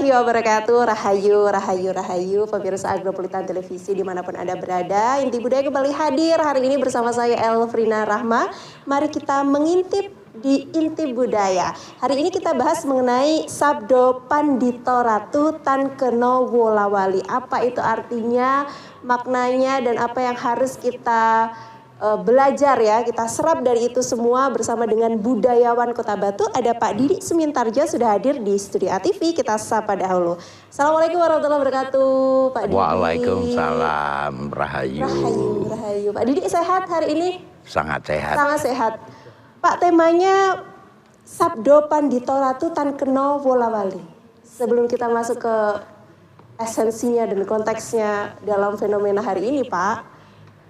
warahmatullahi wabarakatuh. Rahayu, rahayu, rahayu. Pemirsa Agropolitan Televisi dimanapun Anda berada. Inti Budaya kembali hadir hari ini bersama saya Elfrina Rahma. Mari kita mengintip di Inti Budaya. Hari ini kita bahas mengenai Sabdo Pandito Ratu Tan Keno Wolawali. Apa itu artinya, maknanya, dan apa yang harus kita belajar ya, kita serap dari itu semua bersama dengan budayawan Kota Batu. Ada Pak Didi Sumintarja sudah hadir di Studio ATV. Kita sapa dahulu. Assalamualaikum warahmatullahi wabarakatuh, Pak Didi. Waalaikumsalam, rahayu. Rahayu, rahayu. Pak Didi sehat hari ini? Sangat sehat. Sangat sehat. Pak, temanya Sabdo Pandito Ratu Tan Keno Wolawali. Sebelum kita masuk ke esensinya dan konteksnya dalam fenomena hari ini, Pak,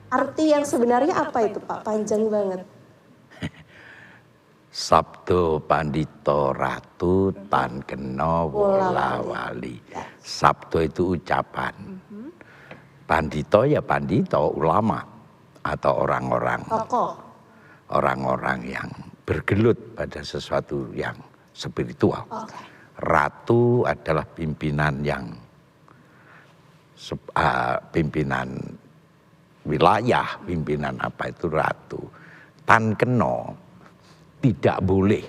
arti yang sebenarnya apa itu, Pak? Panjang banget. Sabdo Pandito Ratu Tan Keno Wolawali. Sabdo itu ucapan. Pandito ya pandito, ulama atau orang-orang. Tokoh. Orang-orang yang bergelut pada sesuatu yang spiritual. Okay. Ratu adalah pimpinan yang pimpinan wilayah, pimpinan apa itu ratu. Tan Keno tidak boleh,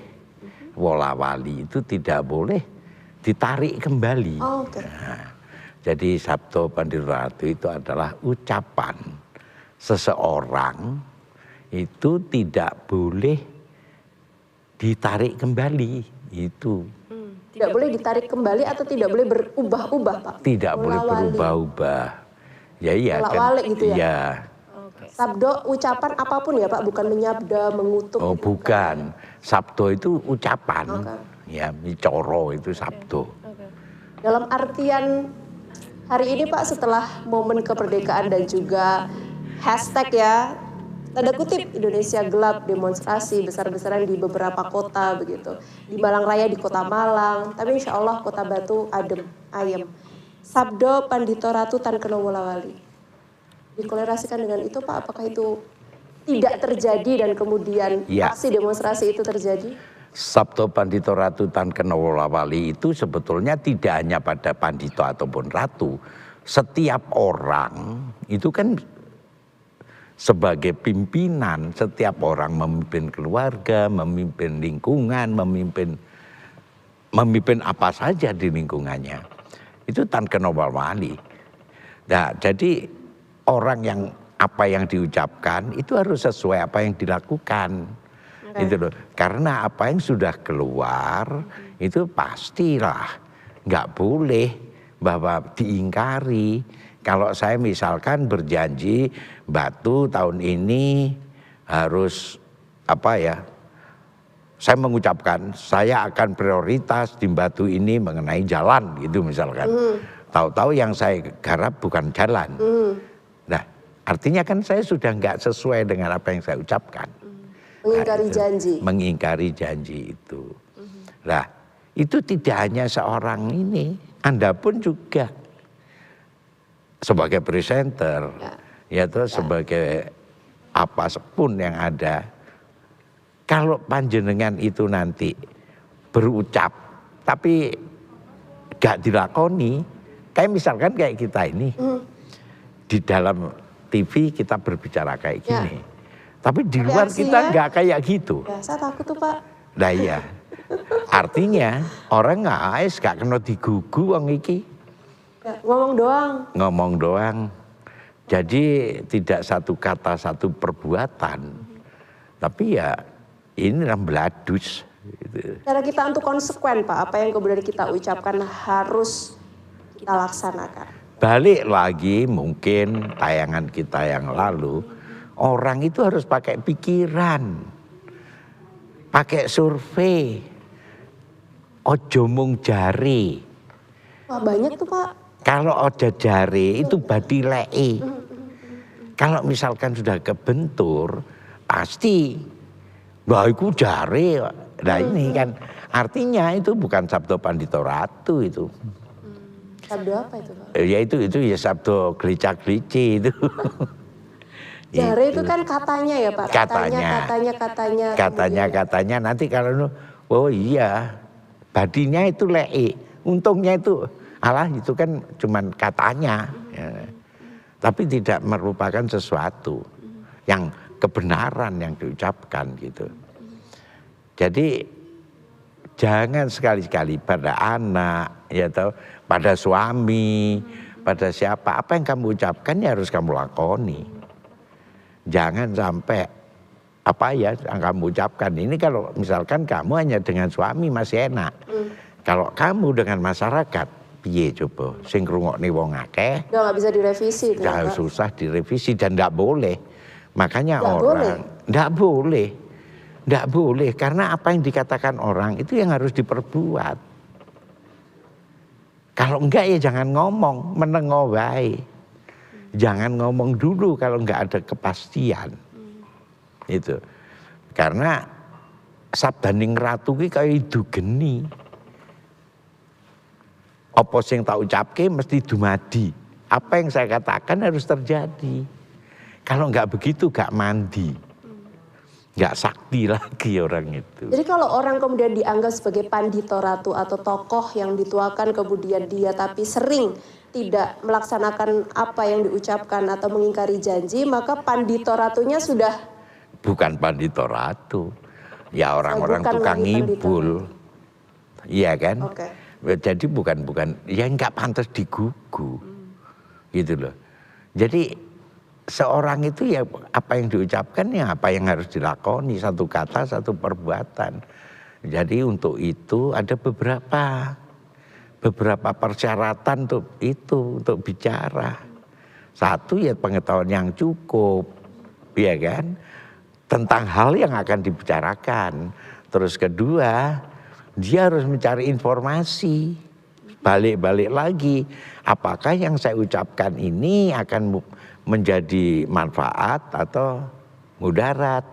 Wolawali itu tidak boleh ditarik kembali. Oh, okay. Nah, jadi Sabdo Pandito Ratu itu adalah ucapan seseorang itu tidak boleh ditarik kembali. Itu tidak boleh ditarik kembali atau tidak boleh berubah-ubah, Pak? Tidak boleh berubah-ubah. Ya iya kan. Gitu ya? Iya. Sabdo ucapan apapun ya, Pak, bukan menyabda, mengutuk. Oh, bukan. Sabdo itu ucapan. Ya, micoro itu sabdo. Dalam artian hari ini, Pak, setelah momen kemerdekaan dan juga hashtag ya, tanda kutip Indonesia gelap, demonstrasi besar-besaran di beberapa kota begitu. Di Malang Raya, di Kota Malang, tapi insya Allah Kota Batu adem, ayem. Sabdo Pandito Ratu Tan Keno Wolawali. Dikolerasikan dengan itu, Pak, apakah itu tidak terjadi dan kemudian aksi demonstrasi itu terjadi? Sabdo Pandito Ratu Tan Keno Wolawali itu sebetulnya tidak hanya pada pandito ataupun ratu. Setiap orang itu kan sebagai pimpinan, setiap orang memimpin keluarga, memimpin lingkungan, memimpin apa saja di lingkungannya. Itu Tan Keno Wolawali. Nah, jadi orang yang apa yang diucapkan itu harus sesuai apa yang dilakukan. Itu loh. Karena apa yang sudah keluar itu pastilah nggak boleh bahwa diingkari. Kalau saya misalkan berjanji Batu tahun ini harus apa ya, saya mengucapkan saya akan prioritas di Batu ini mengenai jalan gitu misalkan. Tahu-tahu yang saya garap bukan jalan. Nah, artinya kan saya sudah nggak sesuai dengan apa yang saya ucapkan. Mengingkari janji. Mengingkari janji itu. Nah, itu tidak hanya seorang ini, Anda pun juga sebagai presenter, sebagai apa pun yang ada. Kalau panjenengan itu nanti berucap, tapi gak dilakoni, kayak misalkan kayak kita ini, di dalam TV kita berbicara kayak gini, tapi di luar kita gak kayak gitu. Ya, saya takut tuh, Pak. Nah iya, artinya orang gak kena digugu wong iki. Ya, ngomong doang. Ngomong doang. Jadi tidak satu kata, satu perbuatan. Tapi ya ini beladus. Gitu. Cara kita untuk konsekuen, Pak, apa yang kemudian kita ucapkan harus kita laksanakan. Balik lagi mungkin tayangan kita yang lalu, orang itu harus pakai pikiran. Pakai survei. Ojo mung jari. Wah, banyak tuh, Pak. Kalau ojo jari itu badilei. Kalau misalkan sudah kebentur, pasti wah iku jari. Nah ini kan artinya itu bukan Sabdo Pandito Ratu itu. Sabdo apa itu, Pak? Ya itu ya Sabdo gelica-gelici itu. Jari itu kan katanya ya, Pak. Katanya. Katanya nanti kalau oh iya badinya itu lei. Untungnya itu, alah itu kan cuman katanya. Ya. Tapi tidak merupakan sesuatu yang kebenaran yang diucapkan gitu. Jadi jangan sekali-sekali pada anak, ya tahu, pada suami, pada siapa, apa yang kamu ucapkan ya harus kamu lakoni. Jangan sampai apa ya yang kamu ucapkan ini, kalau misalkan kamu hanya dengan suami masih enak. Kalau kamu dengan masyarakat, piye coba, sing ngrungokne wong akeh. Udah nggak bisa direvisi. Ya, susah direvisi dan tidak boleh. Makanya Nggak orang tidak boleh. Tidak boleh, karena apa yang dikatakan orang itu yang harus diperbuat. Kalau enggak ya jangan ngomong, menengo wae. Jangan ngomong dulu kalau enggak ada kepastian. Itu. Karena sabdaning ratu ki kaya idu geni. Apa sing tak ucapke mesti dumadi. Apa yang saya katakan harus terjadi. Kalau enggak begitu enggak mandi. Nggak sakti lagi orang itu. Jadi kalau orang kemudian dianggap sebagai pandito ratu atau tokoh yang dituakan kemudian dia tapi sering tidak melaksanakan apa yang diucapkan atau mengingkari janji, maka pandito ratunya sudah bukan pandito ratu. Ya orang-orang bukan tukang lagi ngibul. Iya kan? Oke. Jadi bukan ya nggak pantas digugu. Gitu loh. Jadi seorang itu ya apa yang diucapkan ya apa yang harus dilakoni, satu kata satu perbuatan. Jadi untuk itu ada beberapa persyaratan untuk bicara. Satu ya pengetahuan yang cukup, ya kan, tentang hal yang akan dibicarakan. Terus kedua, dia harus mencari informasi, balik-balik lagi, apakah yang saya ucapkan ini akan menjadi manfaat atau mudarat.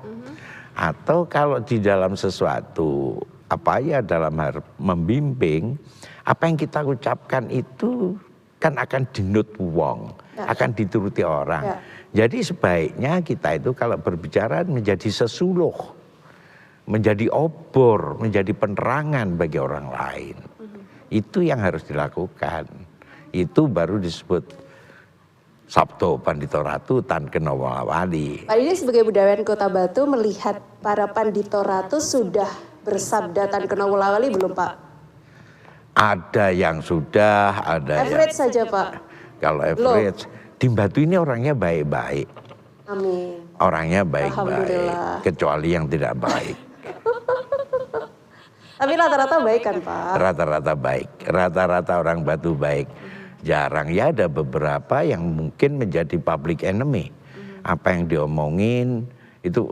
Atau kalau di dalam sesuatu apa ya dalam hal membimbing, apa yang kita ucapkan itu kan akan dinut wong, akan dituruti orang. Jadi sebaiknya kita itu kalau berbicara menjadi sesuluh, menjadi obor, menjadi penerangan bagi orang lain. Itu yang harus dilakukan. Itu baru disebut Sabto Pandito Ratu Tan Kenowo Wali. Pak Didi sebagai budayawan Kota Batu melihat para Pandito Ratu sudah bersabda Tan Kenowo Wali belum Pak? Ada yang sudah, ada average yang... saja Pak? Kalau average, di Batu ini orangnya baik-baik. Amin. Orangnya baik-baik, kecuali yang tidak baik. Tapi rata-rata baik kan Pak? Rata-rata baik, rata-rata orang Batu baik. Jarang ya ada beberapa yang mungkin menjadi public enemy. Apa yang diomongin itu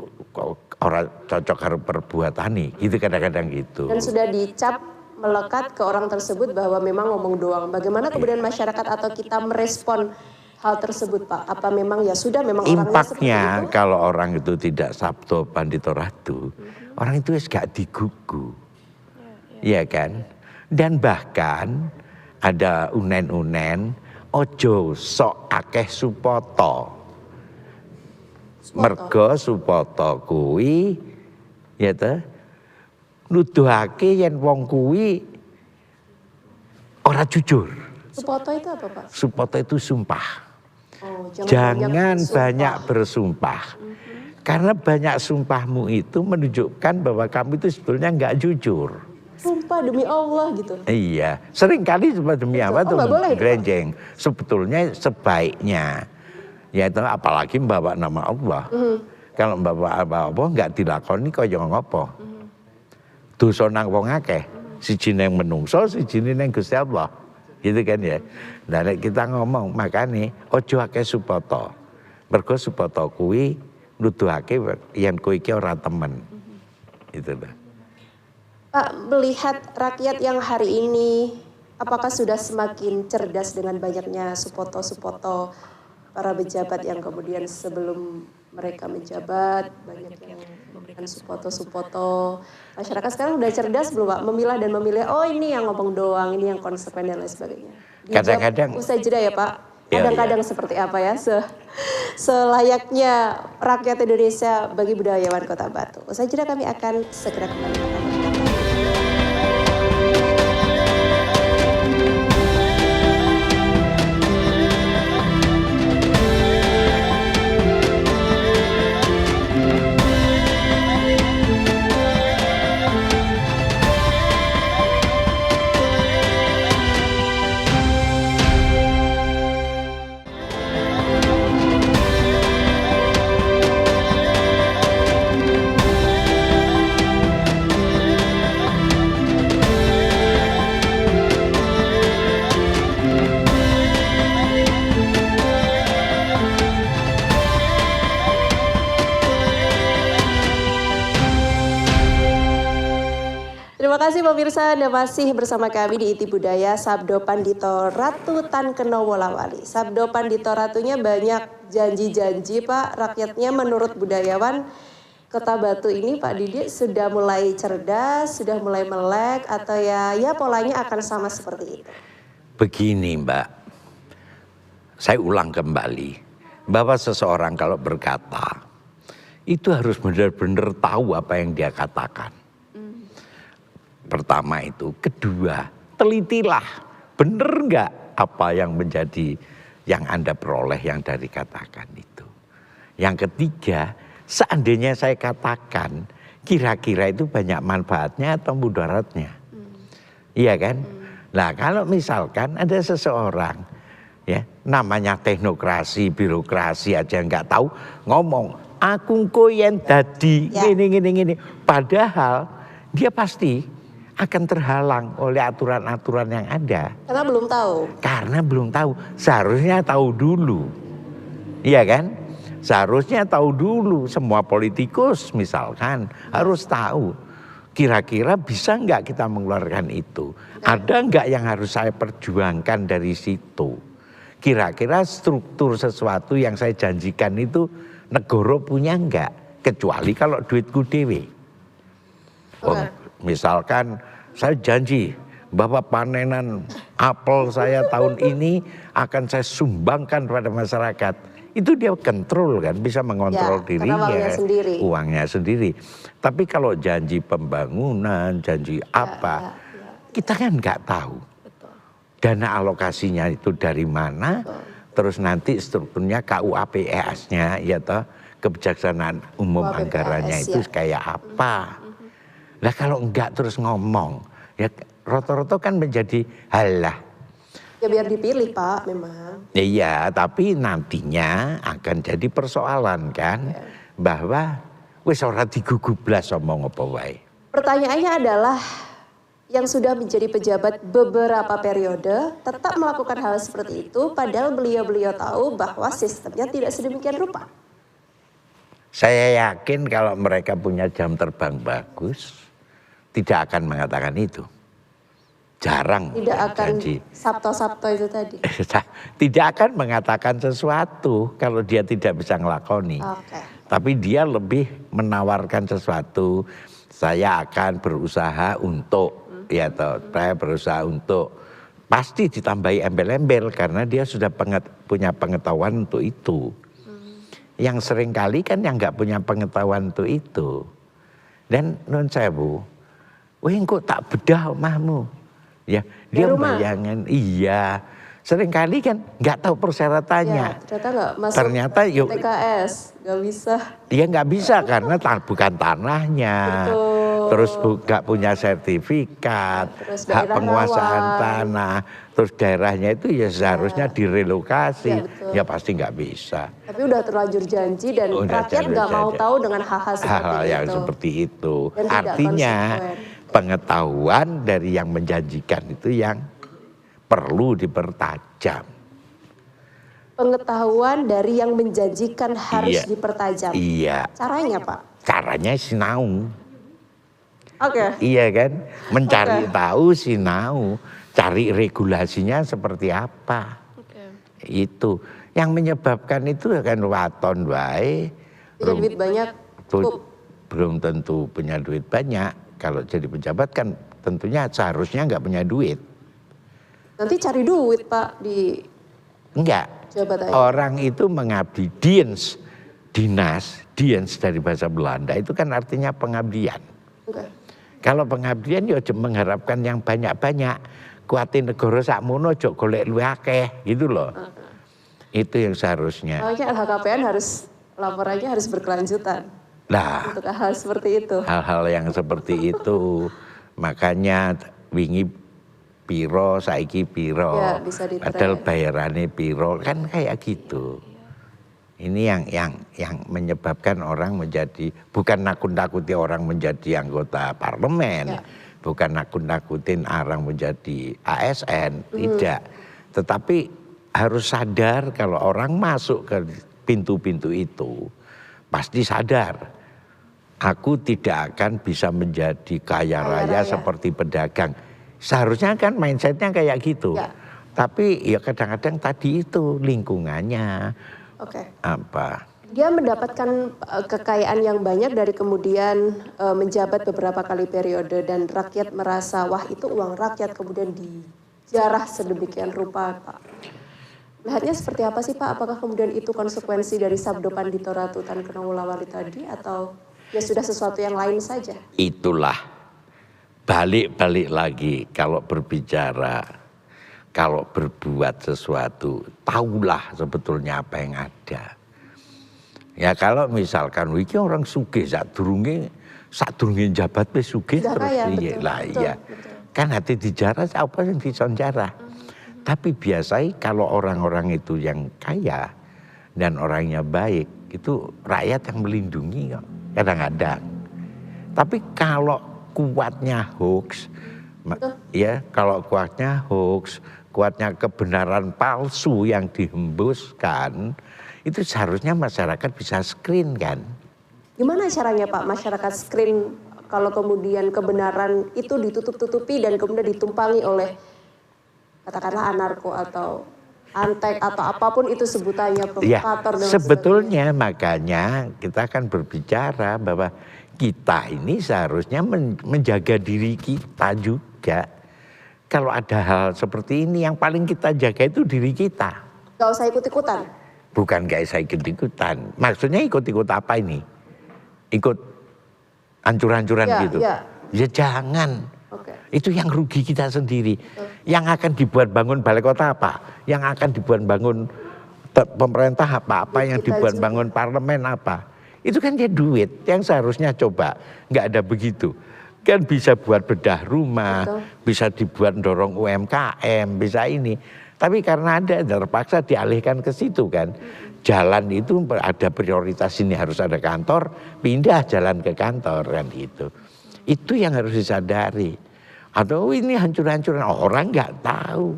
orang cocok karo perbuatane, gitu kadang-kadang gitu. Dan sudah dicap melekat ke orang tersebut bahwa memang ngomong doang. Bagaimana kemudian masyarakat atau kita merespon hal tersebut Pak? Apa memang ya sudah memang orangnya seperti Impaknya itu? kalau orang itu tidak Sabto Pandito Ratu, orang itu gak digugu. Iya kan? Dan bahkan ada unen-unen, ojo sok akeh supoto. Mergo supoto kuwi, ya toh, nuduhake yen wong kuwi ora jujur. Supoto itu apa Pak? Supoto itu sumpah. Oh, jangan banyak bersumpah. Karena banyak sumpahmu itu menunjukkan bahwa kamu itu sebetulnya nggak jujur. Sumpah demi Allah gitu. Iya, sering kali demi apa tuh gerenjeng. Sebetulnya sebaiknya, yaitu apalagi membawa nama Allah. Kalau membawa Allah nggak dilakoni kaya ngopo. Dosa nang wong akeh, siji nang menungso, siji nang Gusti Allah. Gitu kan ya. Nah kita ngomong makane ojo akeh supoto. Mergo supoto kuwi nuduhake yen kowe iki ora temen. Itu lah. Pak, melihat rakyat yang hari ini, apakah sudah semakin cerdas dengan banyaknya supoto-supoto para pejabat yang kemudian sebelum mereka menjabat, banyak yang memberikan supoto-supoto. Masyarakat sekarang sudah cerdas belum Pak? Memilah dan memilih, oh ini yang ngomong doang, ini yang konsekuen dan lain sebagainya. Kadang-kadang. Usai jeda ya Pak? Kadang-kadang seperti apa ya, selayaknya rakyat Indonesia bagi budayawan Kota Batu. Usai jeda kami akan segera kembali. kasih pemirsa, Anda masih bersama kami di Inti Budaya Sabdo Pandito Ratu Tan Keno Wolawali. Sabdo Pandito Ratunya banyak janji-janji Pak, rakyatnya menurut budayawan Kota Batu ini Pak Didi sudah mulai cerdas, sudah mulai melek atau ya polanya akan sama seperti itu. Begini Mbak, saya ulang kembali bahwa seseorang kalau berkata itu harus benar-benar tahu apa yang dia katakan. Pertama itu, kedua telitilah benar nggak apa yang menjadi yang Anda peroleh yang dari katakan itu. Yang ketiga, seandainya saya katakan kira-kira itu banyak manfaatnya atau mudaratnya. Iya kan? Nah kalau misalkan ada seseorang ya namanya teknokrasi, birokrasi aja nggak tahu ngomong aku koyen dadi gini. Padahal dia pasti akan terhalang oleh aturan-aturan yang ada. Karena belum tahu. Karena belum tahu. Seharusnya tahu dulu. Iya kan? Seharusnya tahu dulu. Semua politikus misalkan harus tahu. Kira-kira bisa nggak kita mengeluarkan itu? Ada nggak yang harus saya perjuangkan dari situ? Kira-kira struktur sesuatu yang saya janjikan itu negara punya nggak? Kecuali kalau duitku dewe. Misalkan saya janji bahwa panenan apel saya tahun ini akan saya sumbangkan pada masyarakat. Itu dia kontrol kan, bisa mengontrol dirinya, uangnya sendiri. Tapi kalau janji pembangunan, janji apa, kita kan nggak tahu. Dana alokasinya itu dari mana, terus nanti strukturnya KUAPS-nya, ya toh, kebijaksanaan umum anggarannya itu kayak apa. Nah kalau enggak terus ngomong, ya roto-roto kan menjadi halah. Ya biar dipilih Pak memang. Iya, tapi nantinya akan jadi persoalan kan, bahwa wis ora digugublas omong apa wae. Pertanyaannya adalah yang sudah menjadi pejabat beberapa periode tetap melakukan hal seperti itu padahal beliau-beliau tahu bahwa sistemnya tidak sedemikian rupa. Saya yakin kalau mereka punya jam terbang bagus, tidak akan mengatakan itu. Jarang. Tidak akan janji. sabto-sabto itu tadi. Tidak akan mengatakan sesuatu kalau dia tidak bisa ngelakoni. Tapi dia lebih menawarkan sesuatu. Saya akan berusaha untuk, ya toh, saya berusaha untuk. Pasti ditambahi embel-embel karena dia sudah punya pengetahuan untuk itu. Yang seringkali kan yang nggak punya pengetahuan untuk itu. Dan non sewu, wih kok tak bedah omahmu. Ya, dia bayangan, iya. Seringkali kan nggak tahu persyaratannya. Ya, ternyata nggak masuk TKS, nggak bisa. Iya nggak bisa karena bukan tanahnya. Betul. Terus nggak punya sertifikat, hak penguasaan tanah. Terus daerahnya itu ya seharusnya direlokasi. Ya pasti nggak bisa. Tapi udah terlanjur janji dan rakyat nggak mau tahu dengan hal-hal seperti itu. Hal-hal yang seperti itu. Artinya pengetahuan dari yang menjanjikan itu yang perlu dipertajam. Pengetahuan dari yang menjanjikan harus dipertajam. Iya. Caranya Pak? Caranya sinau. Iya kan? Mencari tahu sinau. Cari regulasinya seperti apa. Itu. Yang menyebabkan itu kan waton wae. Punya duit banyak. Belum tentu punya duit banyak. Kalau jadi pejabat kan tentunya seharusnya nggak punya duit. Nanti cari duit Pak di enggak. jabatan. Orang itu mengabdi dinas dari bahasa Belanda itu kan artinya pengabdian. Kalau pengabdian ya mengharapkan yang banyak-banyak. Kuatin negara sakmono jok golek luwih akeh gitu loh. Itu yang seharusnya. Makanya LHKPN laporannya harus berkelanjutan. Nah, untuk hal seperti itu. Hal-hal yang seperti itu. Makanya wingi piro saiki piro. Ya, bisa padahal bayarannya piro kan kayak gitu. Ini yang menyebabkan orang menjadi bukan nakut-nakuti orang menjadi anggota parlemen. Bukan nakut-nakutin orang menjadi ASN, tidak. Tetapi harus sadar kalau orang masuk ke pintu-pintu itu pasti sadar aku tidak akan bisa menjadi kaya raya seperti pedagang. Seharusnya kan mindsetnya kayak gitu. Ya. Tapi ya kadang-kadang tadi itu lingkungannya. Apa? Dia mendapatkan kekayaan yang banyak dari kemudian menjabat beberapa kali periode dan rakyat merasa wah itu uang rakyat kemudian dijarah sedemikian rupa, Pak. Lihatnya seperti apa sih Pak? Apakah kemudian itu konsekuensi dari Sabdo Pandito Ratu Tan Kenawulawali tadi atau ya sudah sesuatu yang lain saja? Itulah balik-balik lagi kalau berbicara, kalau berbuat sesuatu, tahulah sebetulnya apa yang ada. Ya kalau misalkan iki orang sugih sadurunge jabat wis sugih terus iya lah iya. Kan hati dijarah apa yang disonjarah. Tapi biasanya kalau orang-orang itu yang kaya dan orangnya baik itu rakyat yang melindungi kok kadang-kadang. Tapi kalau kuatnya hoax ya kalau kuatnya hoax, kuatnya kebenaran palsu yang dihembuskan itu seharusnya masyarakat bisa screen kan. Gimana caranya Pak masyarakat screen kalau kemudian kebenaran itu ditutup-tutupi dan kemudian ditumpangi oleh katakanlah anarko atau antek atau apapun itu sebutannya provokator ya, sebetulnya makanya kita akan berbicara bahwa kita ini seharusnya menjaga diri kita juga. Kalau ada hal seperti ini yang paling kita jaga itu diri kita. Gak usah ikut-ikutan. Bukan gak saya ikut-ikutan. Maksudnya ikut-ikut apa ini? Ikut hancur-hancuran gitu? Ya jangan. Itu yang rugi kita sendiri. Yang akan dibuat bangun balai kota apa? Yang akan dibuat bangun pemerintah apa? Apa yang dibuat bangun parlemen apa? Itu kan dia duit yang seharusnya coba. Nggak ada begitu. Kan bisa buat bedah rumah, bisa dibuat dorong UMKM, bisa ini. Tapi karena ada terpaksa dialihkan ke situ kan. Jalan itu ada prioritas ini harus ada kantor, pindah jalan ke kantor kan itu. Itu yang harus disadari. Atau ini hancur-hancuran orang nggak tahu.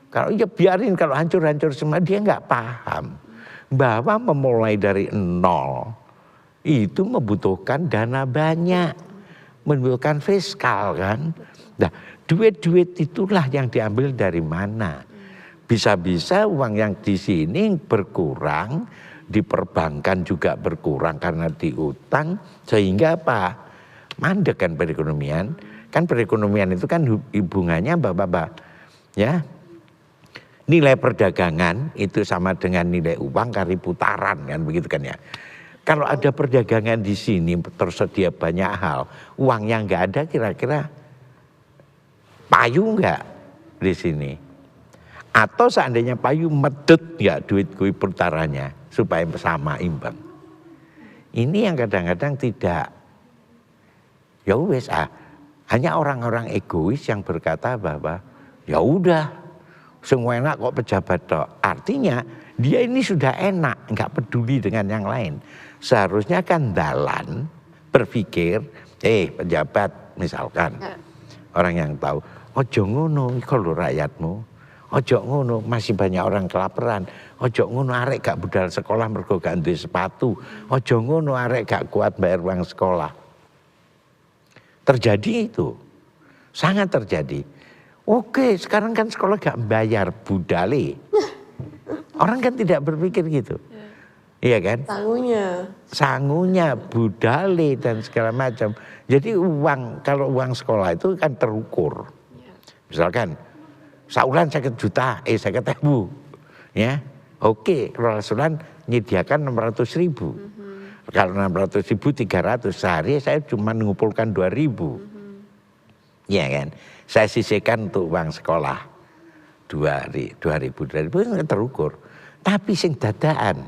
Kalau ya biarin kalau hancur-hancur semua dia nggak paham bahwa memulai dari nol itu membutuhkan dana banyak, membutuhkan fiskal kan. Nah duit-duit itulah yang diambil dari mana? Bisa-bisa uang yang di sini berkurang, di perbankan juga berkurang karena diutang, sehingga apa? Mandek kan perekonomian. Kan perekonomian itu kan hubungannya Bapak-bapak, ya. Nilai perdagangan itu sama dengan nilai uang kali putaran kan begitu kan ya. Kalau ada perdagangan di sini tersedia banyak hal, uang yang nggak ada kira-kira payu nggak di sini? Atau seandainya payu medut ya duit kui putarannya supaya sama imbang. Ini yang kadang-kadang tidak. Ya wes hanya orang-orang egois yang berkata bahwa ya udah semua enak kok pejabat tok. Artinya dia ini sudah enak, nggak peduli dengan yang lain. Seharusnya kan dalan berpikir, pejabat misalkan orang yang tahu, ojo ngono kalau rakyatmu. Ojo ngono masih banyak orang kelaparan. Ojo ngono arek gak budal sekolah mergo gak duwe sepatu. Ojo ngono arek gak kuat bayar uang sekolah. Terjadi itu. Sangat terjadi. Oke, sekarang kan sekolah gak bayar budale. Orang kan tidak berpikir gitu. Iya kan? Sangunya budale dan segala macam. Jadi kalau uang sekolah itu kan terukur. Misalkan saulan 50 juta, 50.000, ya, oke, kalau saulan menyediakan 600.000, kalau 600.000 300 sehari saya cuma mengumpulkan 2.000, ya kan, saya sisihkan untuk uang sekolah 2.000 itu terukur, tapi sing dadaan,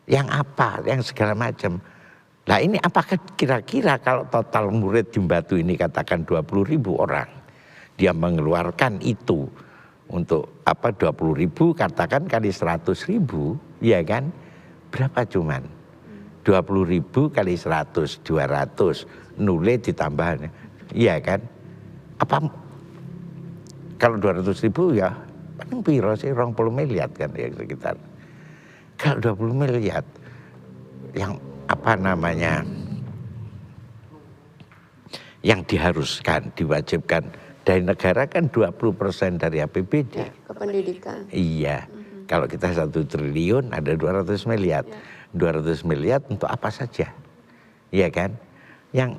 yang apa, yang segala macam. Nah ini apakah kira-kira kalau total murid di Batu ini katakan 20.000 orang, dia mengeluarkan itu untuk 20.000 katakan kali 100.000 ya kan berapa cuman 20.000 kali 100 200 nule ditambah iya kan apa kalau 200.000 ya paling piro sih 20 miliar kan ya sekitar kalau 20 miliar yang apa namanya, yang diharuskan, diwajibkan dari negara kan 20% dari APBD. Ya, ke pendidikan. Iya, kalau kita 1 triliun ada 200 miliar. 200 miliar untuk apa saja? Iya kan? Yang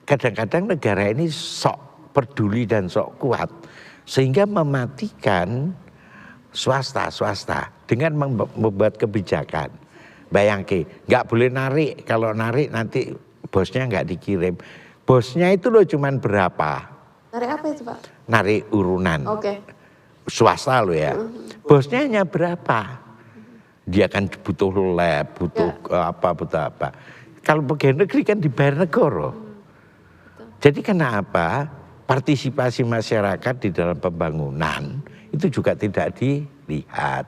kadang-kadang negara ini sok peduli dan sok kuat sehingga mematikan swasta dengan membuat kebijakan. Bayangke, nggak boleh narik, kalau narik nanti bosnya nggak dikirim. Bosnya itu loh cuman berapa? Narik apa itu Pak? Narik urunan. Oke. Swasta loh ya. Bosnya hanya berapa? Dia kan butuh lab, butuh apa. Kalau pegawai negeri kan dibayar negara. Jadi kenapa partisipasi masyarakat di dalam pembangunan itu juga tidak dilihat.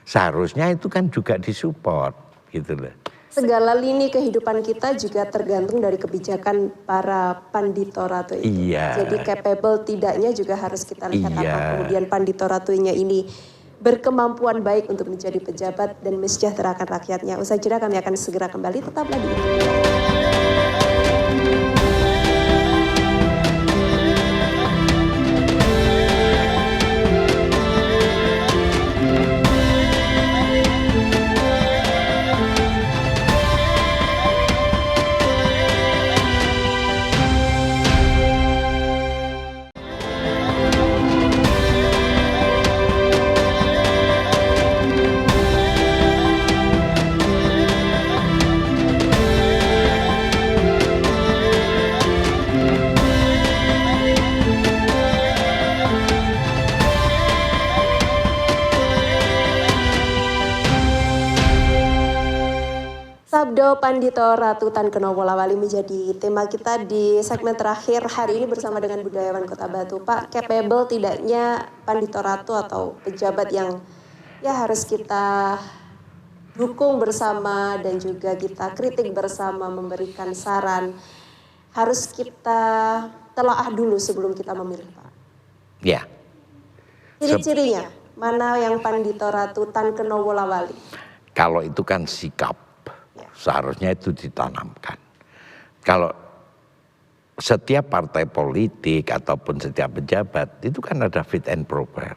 Seharusnya itu kan juga disupport gitu loh. Segala lini kehidupan kita juga tergantung dari kebijakan para Pandito Ratu itu. Iya. Jadi capable tidaknya juga harus kita lihat Iya. apa kemudian Pandito Ratunya ini berkemampuan baik untuk menjadi pejabat dan mensejahterakan rakyatnya. Usai jeda kami akan segera kembali, tetaplah di Sabdo Pandito Ratu Tan Kenowo Lawali menjadi tema kita di segmen terakhir hari ini bersama dengan budayawan Kota Batu. Pak, capable tidaknya Pandito Ratu atau pejabat yang ya harus kita dukung bersama dan juga kita kritik bersama, memberikan saran, harus kita telaah dulu sebelum kita memilih, Pak. Ya. Ciri-cirinya, mana yang Pandito Ratu Tan Kenowo Lawali? Kalau itu kan sikap. Seharusnya itu ditanamkan. Kalau setiap partai politik ataupun setiap pejabat itu kan ada fit and proper.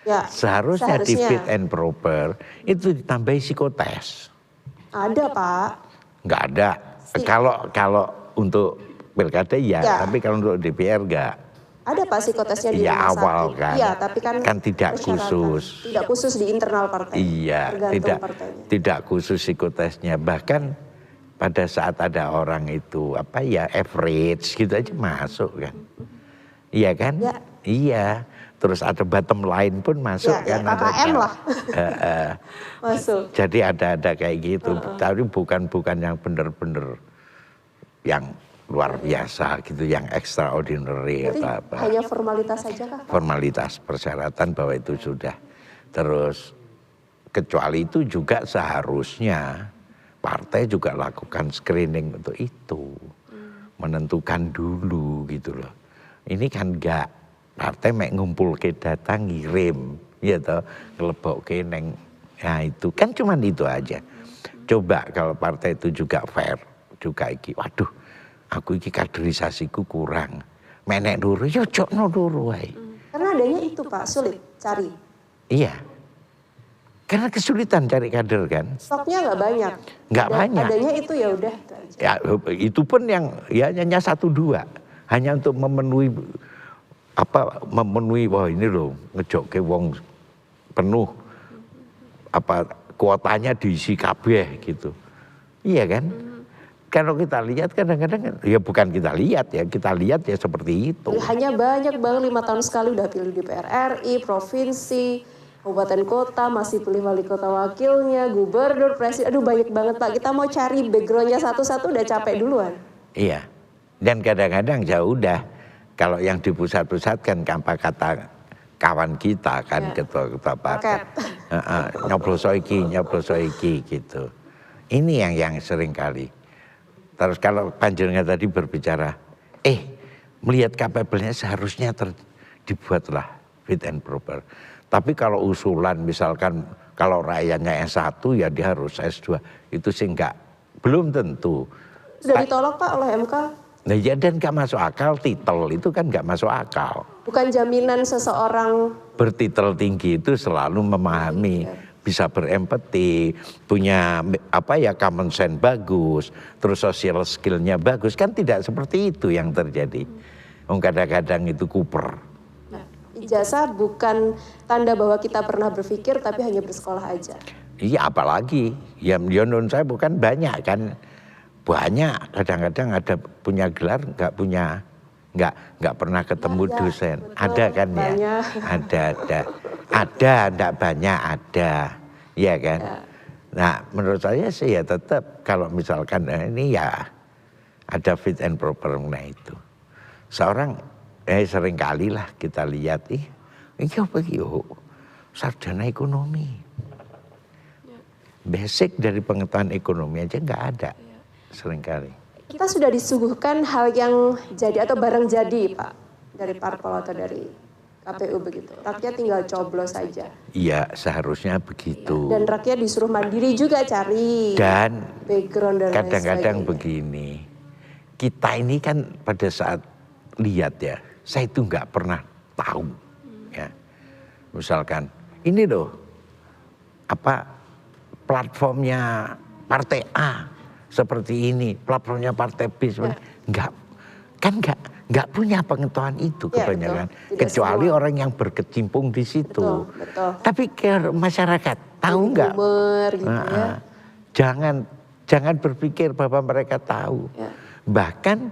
Ya, Seharusnya di fit and proper itu ditambahi psikotes. Ada Pak. Nggak ada. Kalau untuk pilkada ya, tapi kalau untuk DPR nggak. Ada Pak psikotesnya di Ya rumah awal sakit. kan. Iya, tapi kan tidak khusus. Tidak khusus di internal partai. Iya, tidak khusus psikotesnya. Bahkan pada saat ada orang itu average gitu aja masuk kan. Iya kan? Ya. Iya. Terus ada bottom line pun masuk ya, kan. KKM lah. Masuk. Jadi ada kayak gitu. Tapi bukan yang benar-benar yang luar biasa gitu, yang extraordinary Jadi apa. hanya formalitas saja kah? Formalitas persyaratan bahwa itu sudah. Terus kecuali itu juga seharusnya partai juga lakukan screening untuk itu. Menentukan dulu gitu loh. Ini kan enggak, partai mek ngumpul ke data ngirim ya toh, ngelebok ke neng. Nah itu kan cuman itu aja. Coba kalau partai itu juga fair, juga iki, waduh aku iki kaderisasiku kurang. Menek dulu, yo jokno dulu wae. Karena adanya itu Pak, sulit cari. Iya. Karena kesulitan cari kader kan. Stoknya nggak banyak. Nggak banyak. Adanya itu ya udah. Ya itu pun yang ya hanya 1-2. Hanya untuk memenuhi wah ini loh ngejokke wong penuh kuotanya diisi kabeh gitu. Iya kan? Kalau kita lihat kadang-kadang ya bukan kita lihat ya seperti itu. Hanya banyak banget 5 tahun sekali udah pilih DPR RI, provinsi, kabupaten kota, masih pilih wali kota wakilnya, gubernur, presiden. Aduh banyak banget Pak, kita mau cari backgroundnya satu-satu udah capek duluan. Iya, dan kadang-kadang ya udah kalau yang di pusat-pusat kan apa kata kawan kita kan ketua partai. Nyobloso iki gitu. Ini yang sering kali. Terus kalau panjenengan tadi berbicara, melihat capable-nya seharusnya dibuatlah fit and proper. Tapi kalau usulan misalkan Kalau rakyatnya S1 ya dia harus S2. Itu sih belum tentu. Sudah ditolak Pak oleh MK? Nah ya dan gak masuk akal, titel itu kan gak masuk akal. Bukan jaminan seseorang Bertitel tinggi itu selalu memahami, bisa berempati, punya common sense bagus, terus social skillnya bagus, kan tidak seperti itu yang terjadi. Kadang-kadang itu kuper. Nah, ijazah bukan tanda bahwa kita pernah berpikir tapi hanya bersekolah aja. Iya apalagi, ya menurut saya bukan banyak kan. Banyak kadang-kadang ada punya gelar nggak pernah ketemu dosen. Betul, ada kan banyak. ya? Ada, enggak banyak ada. Iya kan? Ya. Nah, menurut saya sih ya tetap kalau misalkan ini ya ada fit and proper mengenai itu. Seorang sering kali lah kita lihat ini apa sarjana ekonomi. Basic dari pengetahuan ekonomi aja nggak ada. Seringkali. Kita sudah disuguhkan hal yang jadi atau barang jadi Pak dari parpol atau dari KPU begitu. Rakyat tinggal coblos saja. Iya seharusnya begitu. Dan rakyat disuruh mandiri juga cari. Dan background dan kadang-kadang begini. Kita ini kan pada saat lihat ya, saya itu nggak pernah tahu. Ya, misalkan ini loh platformnya Partai A. Seperti ini, platformnya Partai B, nggak punya pengetahuan itu kebanyakan, kecuali orang yang berkecimpung di situ. Betul. Tapi ke masyarakat tahu nggak? Gitu ya. Jangan berpikir bahwa mereka tahu. Ya. Bahkan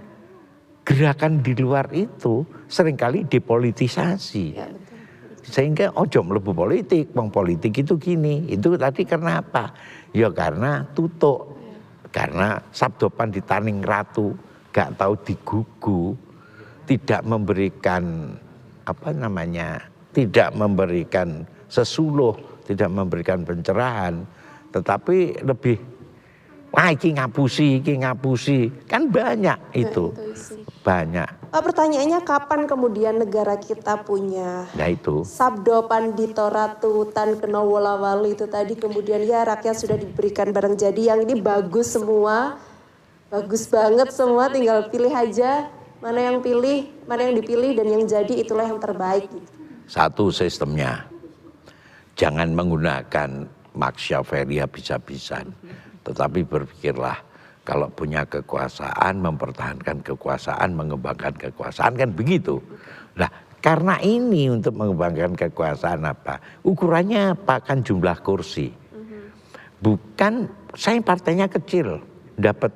gerakan di luar itu seringkali depolitisasi. Ya, betul. Sehingga ojo mlebu politik, politik itu gini. Itu tadi karena apa? Ya karena tutuk. Karena sabdopan di taning ratu, gak tahu digugu, tidak memberikan tidak memberikan sesuluh, tidak memberikan pencerahan, tetapi lebih iki ngapusi, kan banyak itu. Banyak. Pertanyaannya kapan kemudian negara kita punya Sabdo Pandito Ratu Tan Keno Wolawali itu tadi kemudian ya rakyat sudah diberikan barang jadi yang ini bagus semua, bagus banget semua, tinggal pilih aja mana yang dipilih dan yang jadi itulah yang terbaik. Gitu. Satu sistemnya, jangan menggunakan Machiavelli habis-habisan, tetapi berpikirlah. Kalau punya kekuasaan, mempertahankan kekuasaan, mengembangkan kekuasaan, kan begitu. Nah, karena ini untuk mengembangkan kekuasaan ukurannya apa? Kan jumlah kursi. Bukan, saya partainya kecil, dapat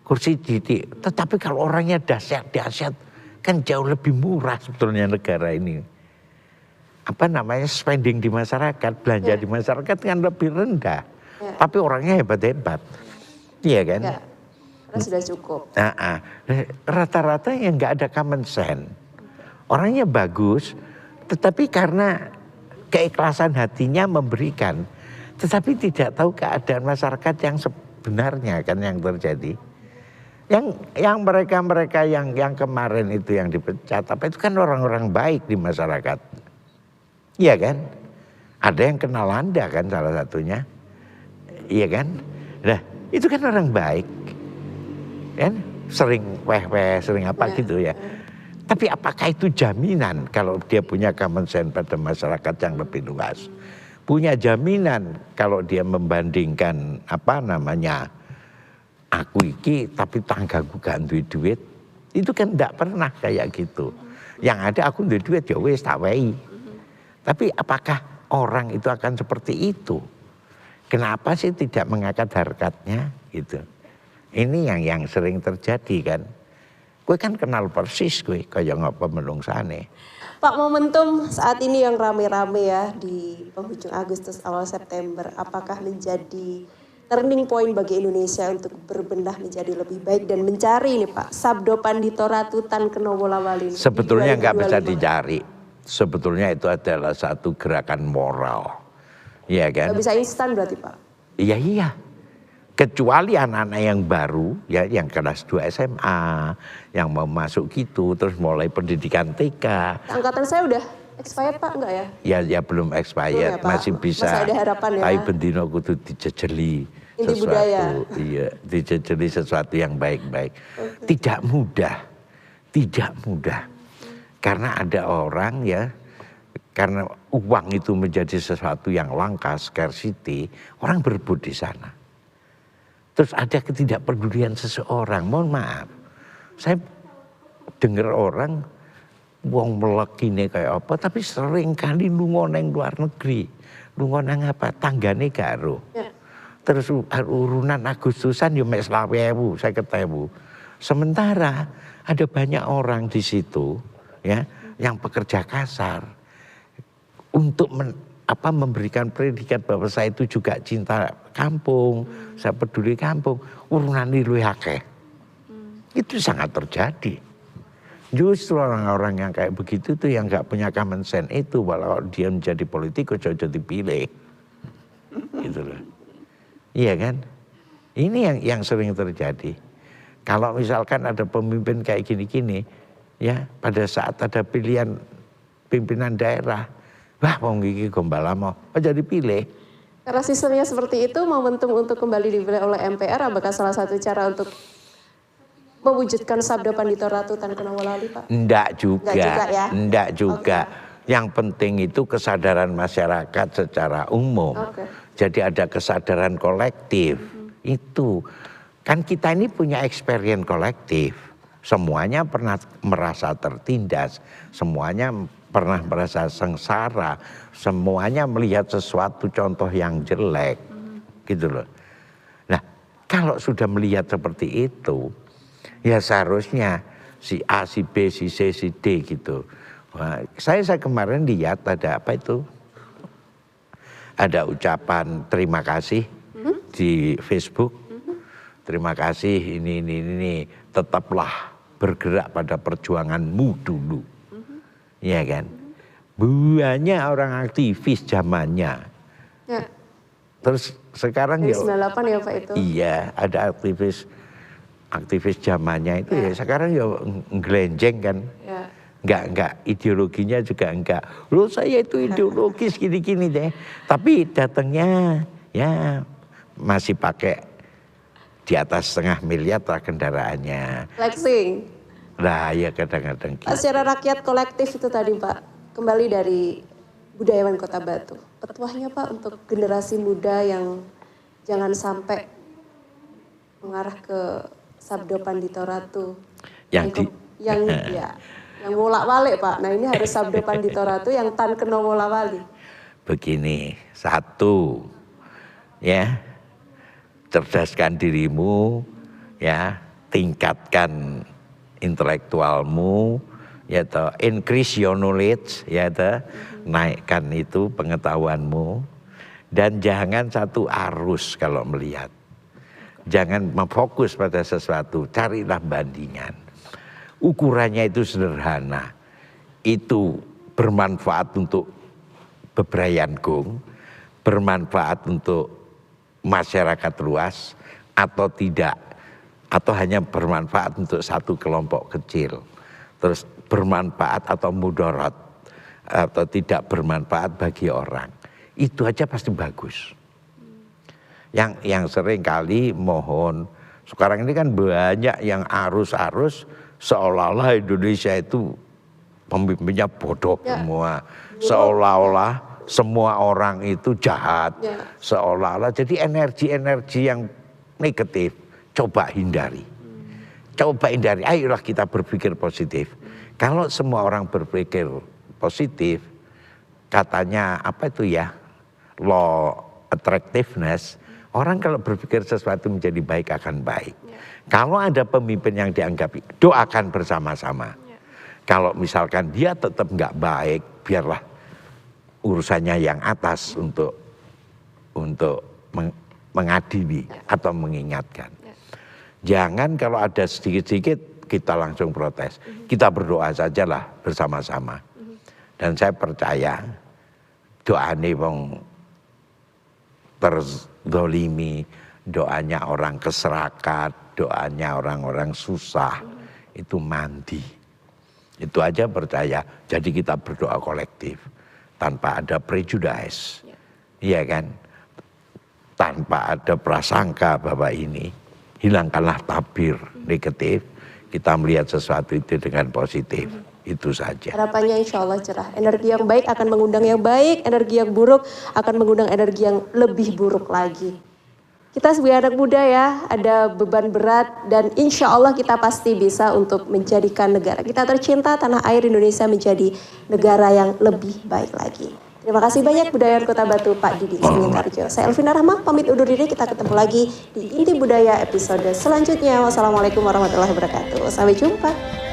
kursi didik. Tetapi kalau orangnya dahsyat, kan jauh lebih murah sebetulnya negara ini. Spending di masyarakat, belanja di masyarakat kan lebih rendah. Tapi orangnya hebat-hebat, iya kan? Ya, karena sudah cukup. Rata-rata yang nggak ada common sense, orangnya bagus, tetapi karena keikhlasan hatinya memberikan, tetapi tidak tahu keadaan masyarakat yang sebenarnya kan yang terjadi. Yang mereka yang kemarin itu yang dipecat, itu kan orang-orang baik di masyarakat, iya kan? Ada yang kenal Anda kan salah satunya. Iya kan? Nah, itu kan orang baik. Kan? Sering weh-weh, sering gitu ya. Tapi apakah itu jaminan kalau dia punya common sense pada masyarakat yang lebih luas? Punya jaminan kalau dia membandingkan aku iki tapi tanggaku gak duit. Itu kan enggak pernah kayak gitu. Yang ada aku duit ya wis tak wei. Tapi apakah orang itu akan seperti itu? Kenapa sih tidak mengangkat harkatnya gitu? Ini yang sering terjadi kan. Gue kan kenal persis gue kayak ngapa menungsane. Pak, momentum saat ini yang rame-rame ya di penghujung Agustus awal September, apakah menjadi turning point bagi Indonesia untuk berbenah menjadi lebih baik dan mencari ini Pak Sabdo Pandito Ratu Tan Keno Wolawali? Sebetulnya nggak bisa dicari. Sebetulnya itu adalah satu gerakan moral. Iya kan? Gak bisa instan berarti Pak? Iya. Kecuali anak-anak yang baru, ya yang kelas 2 SMA, yang mau masuk gitu, terus mulai pendidikan TK. Angkatan saya udah Expired Pak enggak ya? Ya belum expired, Belum ya, Pak? masih bisa. Masih ada harapan ya? Tapi bendino kudu dijejeli Inti sesuatu, budaya. iya, dijejeli sesuatu yang baik-baik. Tidak mudah, tidak mudah. Karena ada orang ya, karena uang itu menjadi sesuatu yang langka, scarcity, orang berebut di sana. Terus ada ketidakpedulian seseorang, mohon maaf. Saya dengar orang wong melekine kayak apa, tapi sering kali lunga neng luar negeri. Lunga nang apa, tanggane karo. Ya. Terus urunan Agustusan yo mek 20.000, 50.000. Sementara ada banyak orang di situ ya yang pekerja kasar untuk memberikan predikat bahwa saya itu juga cinta kampung, saya peduli kampung, urunan luwih akeh. Itu sangat terjadi. Justru orang-orang yang kayak begitu tuh yang nggak punya common sense itu, walau dia menjadi politikus jauh-jauh dipilih, gitu loh. Iya kan? Ini yang sering terjadi. Kalau misalkan ada pemimpin kayak gini-gini, ya pada saat ada pilihan pimpinan daerah, wah wong iki gombala mau jadi pilih. Karena sistemnya seperti itu, momentum untuk kembali dipilih oleh MPR, apakah salah satu cara untuk mewujudkan Sabda Pandito Ratu Tan Kenawolali, Pak? Enggak juga, ya? enggak juga. Okay. Yang penting itu kesadaran masyarakat secara umum. Okay. Jadi ada kesadaran kolektif. Itu kan kita ini punya experience kolektif. Semuanya pernah merasa tertindas, semuanya pernah merasa sengsara, semuanya melihat sesuatu contoh yang jelek, gitu loh. Nah, kalau sudah melihat seperti itu, ya seharusnya si A, si B, si C, si D gitu. Nah, saya kemarin lihat ada apa itu? Ada ucapan terima kasih di Facebook. Terima kasih ini tetaplah bergerak pada perjuanganmu dulu. Iya kan? Banyak orang aktivis zamannya. Ya. Terus sekarang dari ya 98 ya Pak itu. Iya, ada aktivis zamannya itu ya sekarang ya nggelenjeng kan. Ya. Enggak, ideologinya juga enggak. Loh saya itu ideologis gini-gini deh. Tapi datangnya ya masih pakai di atas 500 miliar lah kendaraannya. Flexing. Lah ya kadang-kadang gitu. Secara rakyat kolektif itu tadi Pak, kembali dari budayawan Kota Batu. Petuahnya Pak untuk generasi muda yang jangan sampai mengarah ke Sabda Pandito Ratu. Yang wolak-walik Pak. Nah ini harus Sabda Pandito Ratu yang tan kena wolak-walik. Begini, satu, ya, cerdaskan dirimu, ya, tingkatkan intelektualmu, ya toh, increase your knowledge, ya toh, naikkan itu pengetahuanmu, dan jangan satu arus kalau melihat. Jangan memfokus pada sesuatu, carilah bandingan. Ukurannya itu sederhana, itu bermanfaat untuk bebrayan gong, bermanfaat untuk masyarakat luas atau tidak, atau hanya bermanfaat untuk satu kelompok kecil, terus bermanfaat atau mudarat atau tidak bermanfaat bagi orang, itu aja pasti bagus. Yang sering kali mohon, sekarang ini kan banyak yang arus-arus seolah-olah Indonesia itu pemimpinnya bodoh semua, seolah-olah semua orang itu jahat, seolah-olah jadi energi-energi yang negatif, coba hindari. Coba hindari, ayolah kita berpikir positif. Kalau semua orang berpikir positif, katanya apa itu ya, law attractiveness, orang kalau berpikir sesuatu menjadi baik akan baik. Kalau ada pemimpin yang dianggap, doakan bersama-sama. Kalau misalkan dia tetap nggak baik, biarlah urusannya yang atas untuk mengadili atau mengingatkan. Jangan kalau ada sedikit-sedikit kita langsung protes. Kita berdoa sajalah bersama-sama. Dan saya percaya doanya wong terzolimi, doanya orang keserakat, doanya orang-orang susah, itu mandi. Itu aja percaya. Jadi kita berdoa kolektif tanpa ada prejudice. Iya kan? Tanpa ada prasangka bahwa ini, hilangkanlah tabir negatif, kita melihat sesuatu itu dengan positif. Itu saja. Harapannya insya Allah cerah. Energi yang baik akan mengundang yang baik, energi yang buruk akan mengundang energi yang lebih buruk lagi. Kita sebagai anak muda ya, ada beban berat dan insya Allah kita pasti bisa untuk menjadikan negara kita tercinta, tanah air Indonesia menjadi negara yang lebih baik lagi. Terima kasih banyak Budayawan Kota Batu Pak Didi Sumintarjo. Saya Elvina Rahma, pamit undur diri, kita ketemu lagi di Inti Budaya episode selanjutnya. Wassalamualaikum warahmatullahi wabarakatuh. Sampai jumpa.